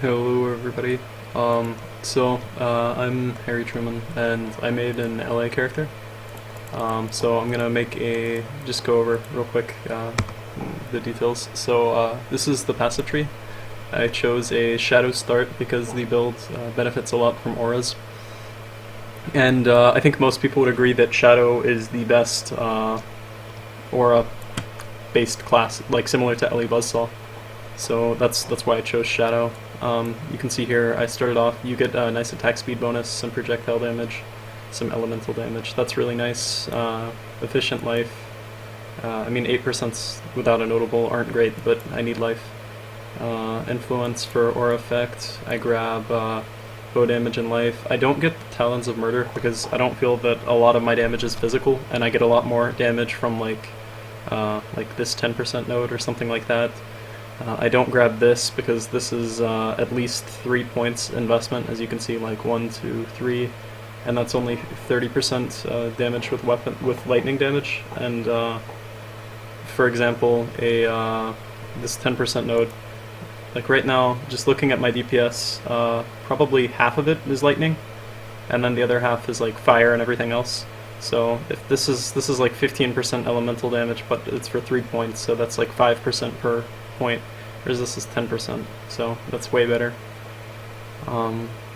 Hello everybody. I'm Harry Truman and I made an LA character. So I'm gonna just go over real quick the details. This is the passive tree. I chose a shadow start because the build benefits a lot from auras. And I think most people would agree that shadow is the best aura based class, like similar to Ellie Buzzsaw. So that's why I chose shadow. You can see here I started off, you get a nice attack speed bonus, some projectile damage, some elemental damage. That's really nice. Efficient life. 8% without a notable aren't great, but I need life. Influence for aura effect. I grab bow damage and life. I don't get Talons of Murder because I don't feel that a lot of my damage is physical, and I get a lot more damage from like this 10% node or something like that. I don't grab this because this is at least 3 points investment, as you can see, like 1, 2, 3, and that's only 30% damage with lightning damage. And for example, this 10% node, like right now, just looking at my DPS, probably half of it is lightning, and then the other half is like fire and everything else. So if this is like 15% elemental damage, but it's for 3 points, so that's like 5% per point, whereas this is 10%, so that's way better.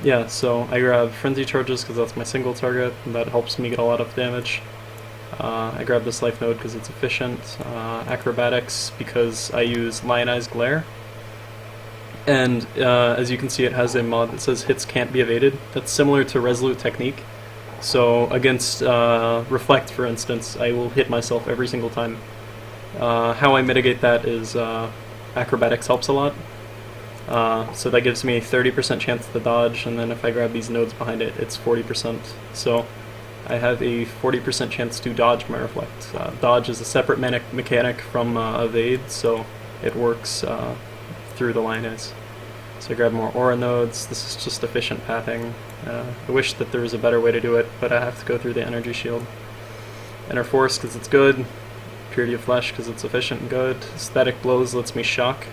Yeah, so I grab Frenzy Charges because that's my single target, and that helps me get a lot of damage. I grab this Life Node because it's efficient. Acrobatics because I use Lionized Glare. And as you can see, it has a mod that says hits can't be evaded. That's similar to Resolute Technique. So against Reflect, for instance, I will hit myself every single time. How I mitigate that is Acrobatics helps a lot. So that gives me a 30% chance to dodge, and then if I grab these nodes behind it, it's 40%. So I have a 40% chance to dodge my Reflect. Dodge is a separate mechanic from Evade, so it works through the Lioness. So I grab more aura nodes. This is just efficient pathing. I wish that there was a better way to do it, but I have to go through the energy shield. Inner Force because it's good. Purity of Flesh because it's efficient and good. Static Blows lets me shock.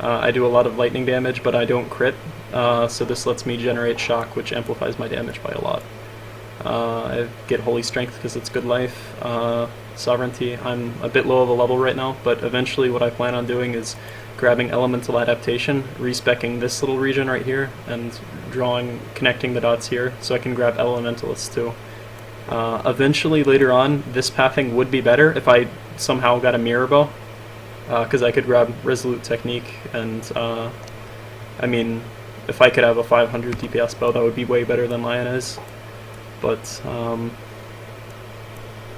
I do a lot of lightning damage, but I don't crit, so this lets me generate shock, which amplifies my damage by a lot. I get Holy Strength because it's good life. Sovereignty, I'm a bit low of a level right now, but eventually what I plan on doing is grabbing Elemental Adaptation, respecking this little region right here, and connecting the dots here, so I can grab Elementalists too. Eventually, later on, this pathing would be better if I somehow got a Mirror Bow, because I could grab Resolute Technique, and if I could have a 500 DPS bow, that would be way better than Lioness, but I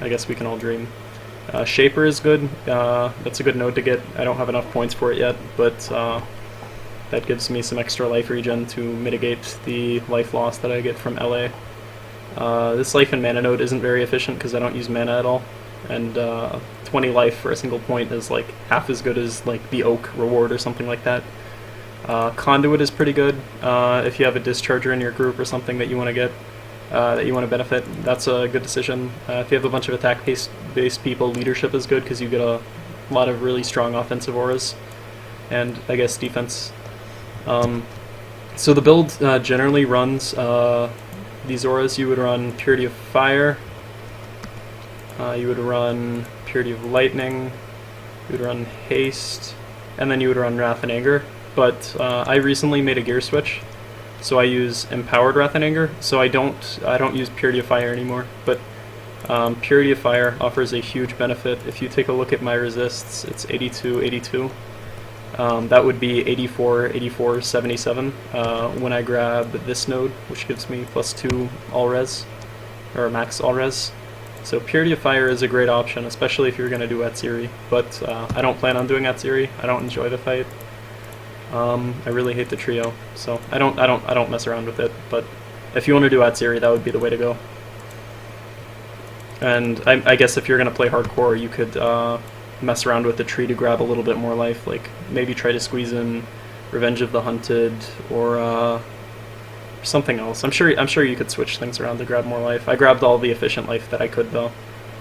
guess we can all dream. Shaper is good. That's a good node to get. I don't have enough points for it yet, but that gives me some extra life regen to mitigate the life loss that I get from LA. This life and mana node isn't very efficient because I don't use mana at all, and 20 life for a single point is like half as good as like the Oak reward or something like that. Conduit is pretty good if you have a discharger in your group or something that you want to get. That you want to benefit, that's a good decision. If you have a bunch of attack-based people, leadership is good because you get a lot of really strong offensive auras, and I guess defense. So the build generally runs these auras. You would run Purity of Fire, you would run Purity of Lightning, you would run Haste, and then you would run Wrath and Anger. But I recently made a gear switch. So I use Empowered Wrath and Anger, so I don't use Purity of Fire anymore, but Purity of Fire offers a huge benefit. If you take a look at my resists, it's 82, 82. That would be 84, 84, 77 when I grab this node, which gives me +2 all res, or max all res. So Purity of Fire is a great option, especially if you're going to do Atsiri, but I don't plan on doing Atsiri. I don't enjoy the fight. I really hate the trio, so I don't mess around with it, but if you want to do Atsiri, that would be the way to go. And I guess if you're going to play hardcore, you could mess around with the tree to grab a little bit more life, like maybe try to squeeze in Revenge of the Hunted or something else. I'm sure you could switch things around to grab more life. I grabbed all the efficient life that I could though.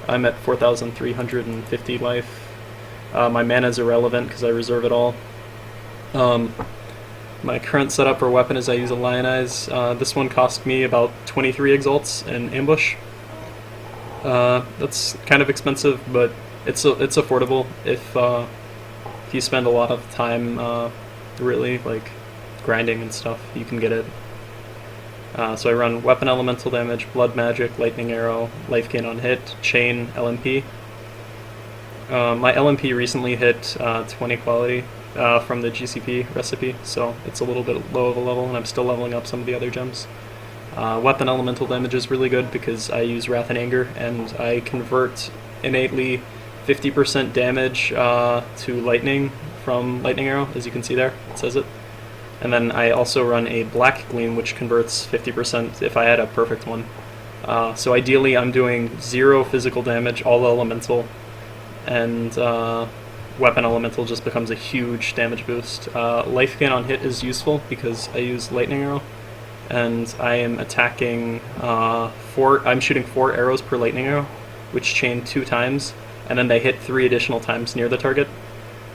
I'm at 4,350 life. My mana is irrelevant because I reserve it all. My current setup for weapon is I use a Lionize. This one cost me about 23 exalts in ambush. That's kind of expensive, but it's affordable if you spend a lot of time really like grinding and stuff. You can get it. So I run weapon elemental damage, blood magic, lightning arrow, life gain on hit, chain, LMP. My LMP recently hit 20 quality from the GCP recipe, so it's a little bit low of a level, and I'm still leveling up some of the other gems. Weapon elemental damage is really good because I use Wrath and Anger, and I convert innately 50% damage to lightning from lightning arrow, as you can see there, it says it. And then I also run a black gleam, which converts 50% if I had a perfect one. So ideally I'm doing 0 physical damage, all elemental, and weapon elemental just becomes a huge damage boost. Life gain on hit is useful because I use lightning arrow, and I am attacking I'm shooting 4 arrows per lightning arrow, which chain 2 times, and then they hit 3 additional times near the target.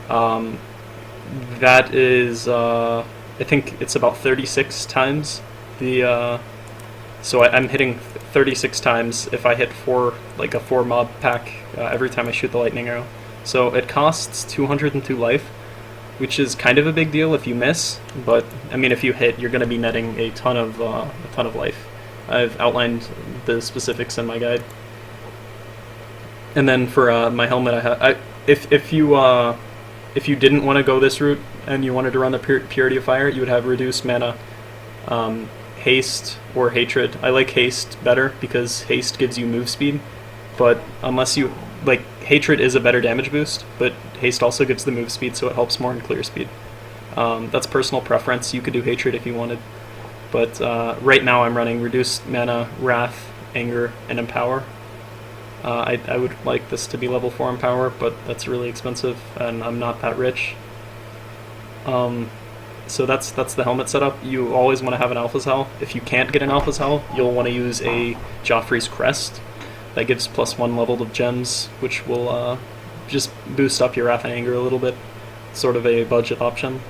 That is, I think it's about 36 times the, so I'm hitting 36 times if I hit like a 4 mob pack every time I shoot the lightning arrow. So it costs 202 life, which is kind of a big deal if you miss, but I mean if you hit, you're going to be netting a ton of life. I've outlined the specifics in my guide. And then for my helmet, if you didn't want to go this route and you wanted to run the Purity of Fire, you would have reduced mana, haste, or hatred. I like haste better because haste gives you move speed, but unless you like, hatred is a better damage boost, but haste also gives the move speed, so it helps more in clear speed. That's personal preference. You could do hatred if you wanted, but right now I'm running reduced mana, wrath, anger, and empower. I would like this to be level 4 empower, but that's really expensive, and I'm not that rich. So that's the helmet setup. You always want to have an Alpha Cell. If you can't get an Alpha Cell, you'll want to use a Joffrey's Crest. That gives +1 level of gems, which will just boost up your Wrath and Anger a little bit. Sort of a budget option.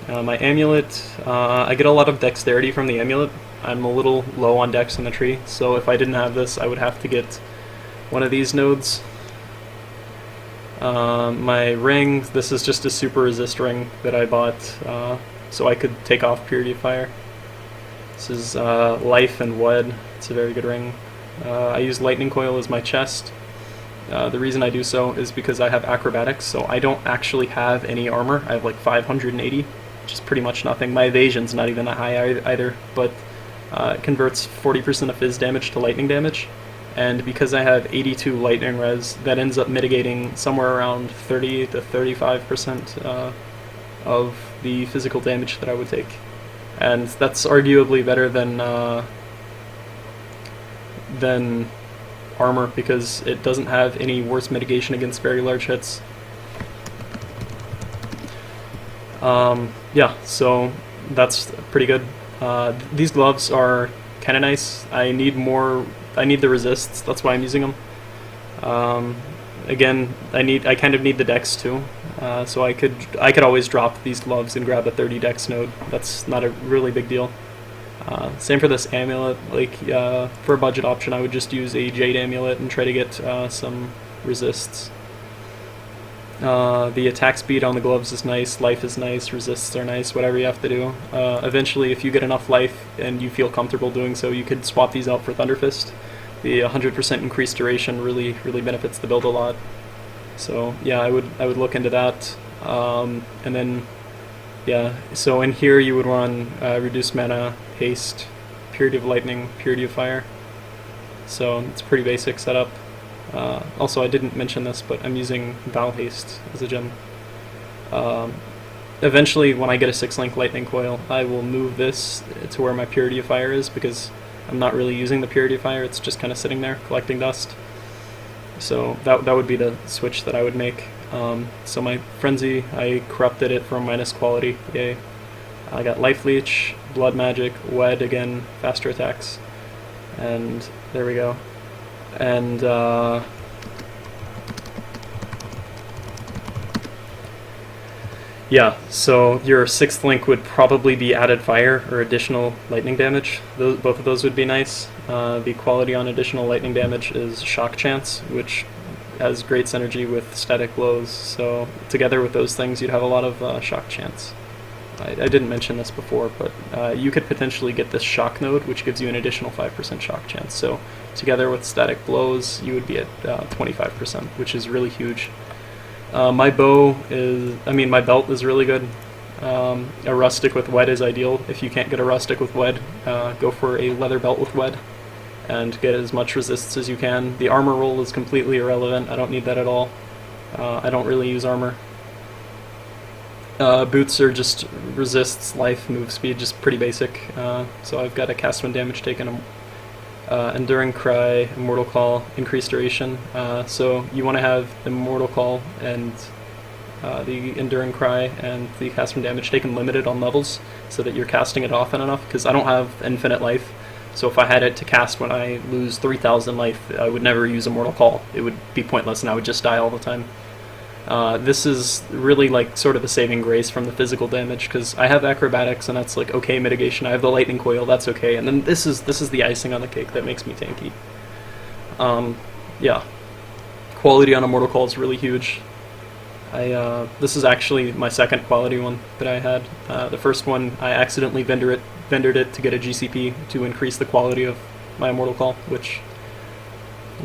My amulet, I get a lot of dexterity from the amulet. I'm a little low on dex in the tree, so if I didn't have this, I would have to get one of these nodes. My ring, this is just a super resist ring that I bought so I could take off Purity of Fire. This is Life and Wed. It's a very good ring. I use Lightning Coil as my chest. The reason I do so is because I have acrobatics, so I don't actually have any armor. I have like 580, which is pretty much nothing. My evasion's not even that high either, but it converts 40% of fizz damage to lightning damage. And because I have 82 lightning res, that ends up mitigating somewhere around 30 to 35% of the physical damage that I would take. And that's arguably better than armor, because it doesn't have any worse mitigation against very large hits. Yeah, so that's pretty good. These gloves are kind of nice. I need the resists, that's why I'm using them. Again, I kind of need the dex too, so I could always drop these gloves and grab a 30 dex node. That's not a really big deal. Same for this amulet. Like for a budget option, I would just use a jade amulet and try to get some resists. The attack speed on the gloves is nice, life is nice, resists are nice, whatever you have to do. Eventually, if you get enough life and you feel comfortable doing so, you could swap these out for Thunderfist. The 100% increased duration really benefits the build a lot. So yeah, I would look into that. And then yeah, so in here you would run reduced mana, haste, purity of lightning, purity of fire. So it's a pretty basic setup. Also, I didn't mention this, but I'm using Val Haste as a gem. Eventually, when I get a 6-link lightning coil, I will move this to where my purity of fire is, because I'm not really using the purity of fire. It's just kind of sitting there collecting dust. So that would be the switch that I would make. So my frenzy, I corrupted it for minus quality. Yay! I got life leech, blood magic, wed again, faster attacks, and there we go. And Yeah, so your sixth link would probably be added fire or additional lightning damage. Both of those would be nice. The quality on additional lightning damage is shock chance, which has great synergy with static blows. So together with those things, you'd have a lot of shock chance. I didn't mention this before, but you could potentially get this shock node, which gives you an additional 5% shock chance. So together with static blows, you would be at 25%, which is really huge. My belt is really good. A rustic with wed is ideal. If you can't get a rustic with wed, go for a leather belt with wed and get as much resists as you can. The armor roll is completely irrelevant. I don't need that at all. I don't really use armor. Boots are just resists, life, move speed, just pretty basic. So I've got a cast when damage taken, Enduring Cry, Immortal Call, increased duration. So you want to have Immortal Call and the Enduring Cry and the cast when damage taken limited on levels so that you're casting it often enough, because I don't have infinite life. So if I had it to cast when I lose 3,000 life, I would never use Immortal Call. It would be pointless and I would just die all the time. This is really like sort of a saving grace from the physical damage, because I have acrobatics and that's like okay mitigation. I have the lightning coil, that's okay, and then this is the icing on the cake that makes me tanky. Yeah, quality on Immortal Call is really huge. This is actually my second quality one that I had. The first one I accidentally vendored it to get a GCP to increase the quality of my Immortal Call, which,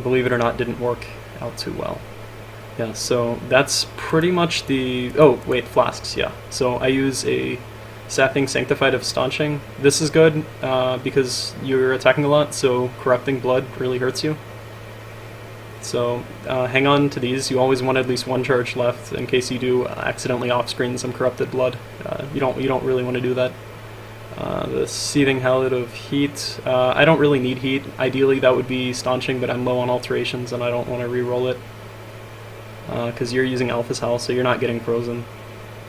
believe it or not, didn't work out too well. Yeah, so that's pretty much the... Oh, wait, flasks, yeah. So I use a Sapping Sanctified of Staunching. This is good because you're attacking a lot, so Corrupting Blood really hurts you. So hang on to these. You always want at least one charge left in case you do accidentally off-screen some Corrupted Blood. You don't really want to do that. The Seething Halid of Heat. I don't really need heat. Ideally that would be Staunching, but I'm low on alterations and I don't want to re-roll it. Because you're using Alpha's Howl, so you're not getting frozen.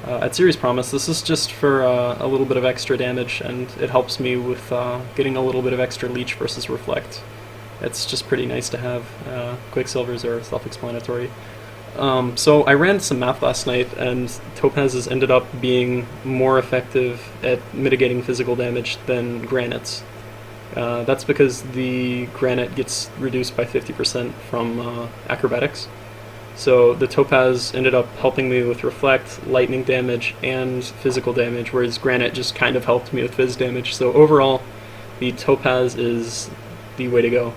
At Series Promise, this is just for a little bit of extra damage, and it helps me with getting a little bit of extra Leech versus Reflect. It's just pretty nice to have. Quicksilvers are self-explanatory. So I ran some math last night, and Topazes ended up being more effective at mitigating physical damage than Granites. That's because the Granite gets reduced by 50% from Acrobatics. So the Topaz ended up helping me with Reflect, lightning damage, and physical damage, whereas Granite just kind of helped me with phys damage. So overall, the Topaz is the way to go.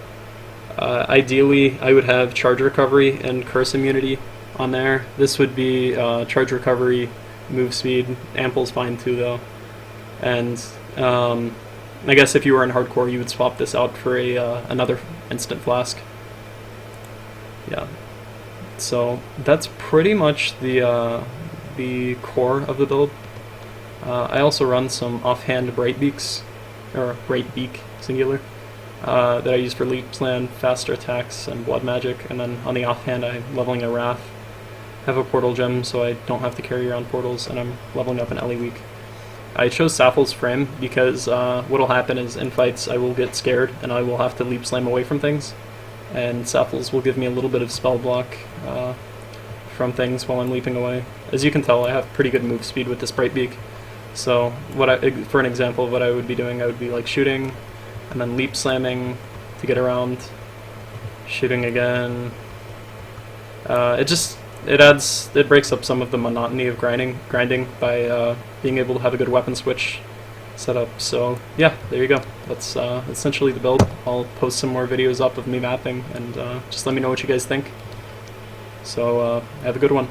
Ideally, I would have Charge Recovery and Curse Immunity on there. This would be Charge Recovery, move speed. Ample's fine too, though. And I guess if you were in Hardcore, you would swap this out for another Instant Flask. Yeah. So that's pretty much the core of the build. I also run some offhand Bright Beaks, or Bright Beak singular, that I use for Leap Slam, faster attacks, and blood magic. And then on the offhand, I'm leveling a Wrath. I have a portal gem, so I don't have to carry around portals, and I'm leveling up an Ellie Week. I chose Sappho's Frame because what'll happen is in fights I will get scared and I will have to Leap Slam away from things. And Sappho's will give me a little bit of spell block from things while I'm leaping away. As you can tell, I have pretty good move speed with this Bright Beak. So for an example of what I would be doing, I would be like shooting, and then leap slamming to get around, shooting again. It breaks up some of the monotony of grinding by being able to have a good weapon switch set up. So yeah, there you go. That's essentially the build. I'll post some more videos up of me mapping, and just let me know what you guys think. So have a good one.